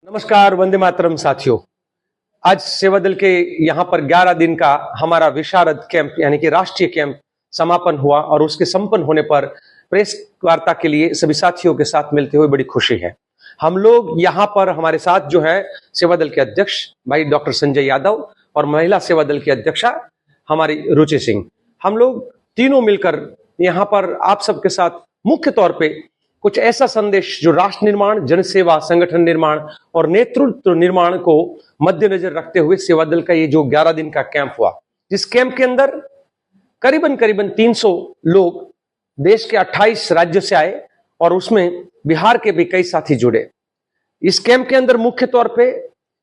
नमस्कार, वंदे मातरम साथियों। आज सेवा दल के यहाँ पर 11 दिन का हमारा विशारद कैंप यानी कि राष्ट्रीय कैंप समापन हुआ और उसके संपन्न होने पर प्रेस वार्ता के लिए सभी साथियों के साथ मिलते हुए बड़ी खुशी है। हम लोग यहाँ पर हमारे साथ जो है सेवा दल के अध्यक्ष भाई डॉक्टर संजय यादव और महिला सेवा दल की अध्यक्षा हमारी रुचि सिंह, हम लोग तीनों मिलकर यहाँ पर आप सबके साथ मुख्य तौर पे कुछ ऐसा संदेश जो राष्ट्र निर्माण, जनसेवा, संगठन निर्माण और नेतृत्व निर्माण को मद्देनजर रखते हुए सेवा दल का ये जो 11 दिन का कैंप हुआ, जिस कैंप के अंदर करीबन 300 लोग देश के 28 राज्यों से आए और उसमें बिहार के भी कई साथी जुड़े। इस कैंप के अंदर मुख्य तौर पे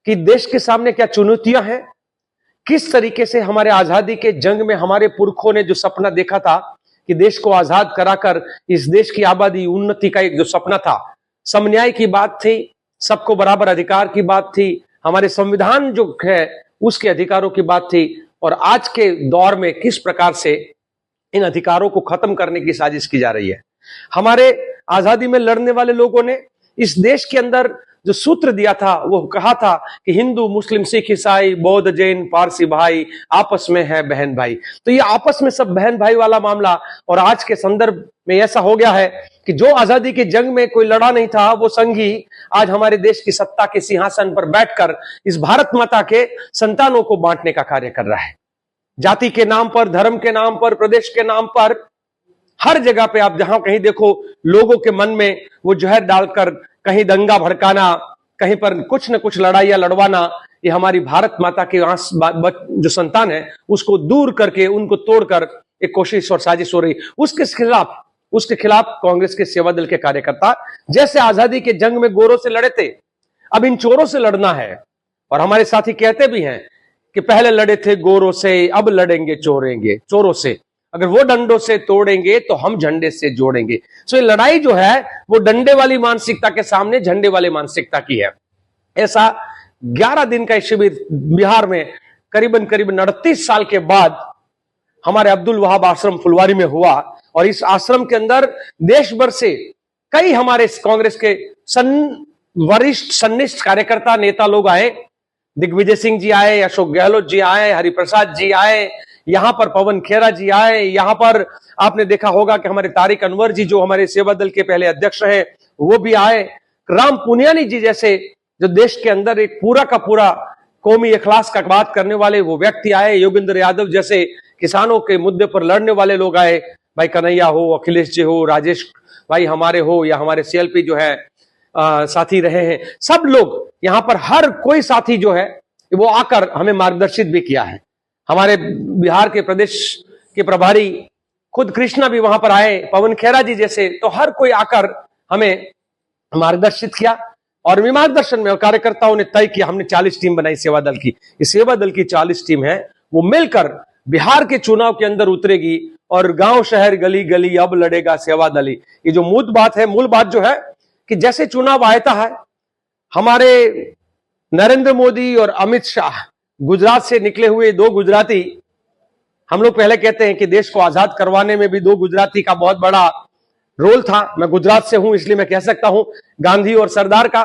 कि देश के सामने क्या चुनौतियां हैं, किस तरीके से हमारे आजादी के जंग में हमारे पुरखों ने जो सपना देखा था कि देश को आजाद कराकर इस देश की आबादी उन्नति का एक जो सपना था, समन्याय की बात थी, सबको बराबर अधिकार की बात थी, हमारे संविधान जो है उसके अधिकारों की बात थी और आज के दौर में किस प्रकार से इन अधिकारों को खत्म करने की साजिश की जा रही है। हमारे आजादी में लड़ने वाले लोगों ने इस देश के अंदर जो सूत्र दिया था वो कहा था कि हिंदू, मुस्लिम, सिख, ईसाई, बौद्ध, जैन, पारसी भाई आपस में है बहन भाई। तो ये आपस में सब बहन भाई वाला मामला और आज के संदर्भ में ऐसा हो गया है कि जो आजादी के जंग में कोई लड़ा नहीं था वो संघी आज हमारे देश की सत्ता के सिंहासन पर बैठकर इस भारत माता के संतानों को बांटने का कार्य कर रहा है। जाति के नाम पर, धर्म के नाम पर, प्रदेश के नाम पर, हर जगह पे आप जहां कहीं देखो लोगों के मन में वो जहर डालकर कहीं दंगा भड़काना, कहीं पर कुछ न कुछ लड़ाइयां लड़वाना, ये हमारी भारत माता के जो संतान है उसको दूर करके उनको तोड़कर एक कोशिश और साजिश हो रही। उसके खिलाफ कांग्रेस के सेवा दल के कार्यकर्ता जैसे आजादी के जंग में गोरों से लड़े थे, अब इन चोरों से लड़ना है। और हमारे साथी कहते भी हैं कि पहले लड़े थे गोरों से, अब लड़ेंगे चोरों से। अगर वो डंडों से तोड़ेंगे तो हम झंडे से जोड़ेंगे। सो ये लड़ाई जो है वो डंडे वाली मानसिकता के सामने झंडे वाली मानसिकता की है। ऐसा 11 दिन का शिविर बिहार में करीबन 38 साल के बाद हमारे अब्दुल वहाब आश्रम फुलवारी में हुआ और इस आश्रम के अंदर देश भर से कई हमारे कांग्रेस के वरिष्ठ सन्निष्ठ कार्यकर्ता नेता लोग आए। दिग्विजय सिंह जी आए, अशोक गहलोत जी आए, हरिप्रसाद जी आए, यहां पर पवन खेरा जी आए, यहां पर आपने देखा होगा कि हमारे तारिक अनवर जी जो हमारे सेवा दल के पहले अध्यक्ष हैं वो भी आए, राम पुनियानी जी जैसे जो देश के अंदर एक पूरा का पूरा कौमी इखलास का बात करने वाले वो व्यक्ति आए, योगेंद्र यादव जैसे किसानों के मुद्दे पर लड़ने वाले लोग आए, भाई कन्हैया हो, अखिलेश जी हो, राजेश भाई हमारे हो या हमारे सीएलपी जो है साथी रहे हैं, सब लोग यहां पर हर कोई साथी जो है वो आकर हमें मार्गदर्शित भी किया है। हमारे बिहार के प्रदेश के प्रभारी खुद कृष्णा भी वहां पर आए, पवन खेरा जी जैसे, तो हर कोई आकर हमें मार्गदर्शित किया और मार्गदर्शन में कार्यकर्ताओं ने तय किया। हमने 40 टीम बनाई सेवा दल की। इस सेवा दल की 40 टीम है वो मिलकर बिहार के चुनाव के अंदर उतरेगी और गांव शहर गली गली अब लड़ेगा सेवा दल। ये जो मूल बात जो है कि जैसे चुनाव आया है, हमारे नरेंद्र मोदी और अमित शाह गुजरात से निकले हुए दो गुजराती, हम लोग पहले कहते हैं कि देश को आजाद करवाने में भी दो गुजराती का बहुत बड़ा रोल था। मैं गुजरात से हूं इसलिए मैं कह सकता हूं, गांधी और सरदार का।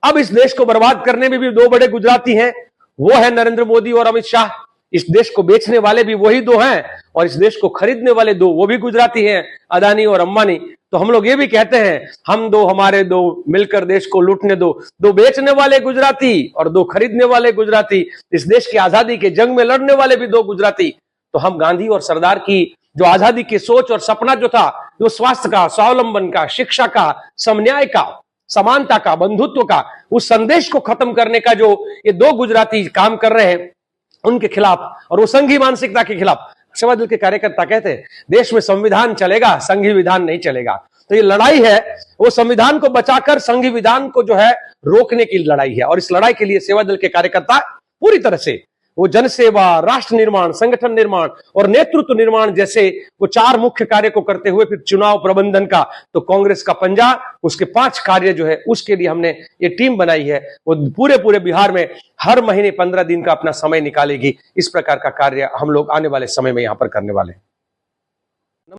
अब इस देश को बर्बाद करने में भी दो बड़े गुजराती हैं, वो है नरेंद्र मोदी और अमित शाह। इस देश को बेचने वाले भी वही दो हैं और इस देश को खरीदने वाले दो वो भी गुजराती हैं, अदानी और अंबानी। तो हम लोग ये भी कहते हैं हम दो हमारे दो मिलकर देश को लूटने दो, दो बेचने वाले गुजराती और दो खरीदने वाले गुजराती, इस देश की आजादी के जंग में लड़ने वाले भी दो गुजराती। तो हम गांधी और सरदार की जो आजादी की सोच और सपना जो था, जो स्वास्थ्य का, स्वावलंबन का, शिक्षा का, समन्याय का, समानता का, बंधुत्व का, उस संदेश को खत्म करने का जो ये दो गुजराती काम कर रहे हैं उनके खिलाफ और वो संघी मानसिकता के खिलाफ सेवा दल के कार्यकर्ता कहते हैं देश में संविधान चलेगा, संघी विधान नहीं चलेगा। तो ये लड़ाई है वो संविधान को बचाकर संघी विधान को जो है रोकने की लड़ाई है और इस लड़ाई के लिए सेवा दल के कार्यकर्ता पूरी तरह से वो जनसेवा, राष्ट्र निर्माण, संगठन निर्माण और नेतृत्व निर्माण जैसे वो 4 मुख्य कार्य को करते हुए फिर चुनाव प्रबंधन का तो कांग्रेस का पंजा, उसके 5 कार्य जो है उसके लिए हमने ये टीम बनाई है। वो पूरे बिहार में हर महीने 15 दिन का अपना समय निकालेगी। इस प्रकार का कार्य हम लोग आने वाले समय में यहां पर करने वाले हैं।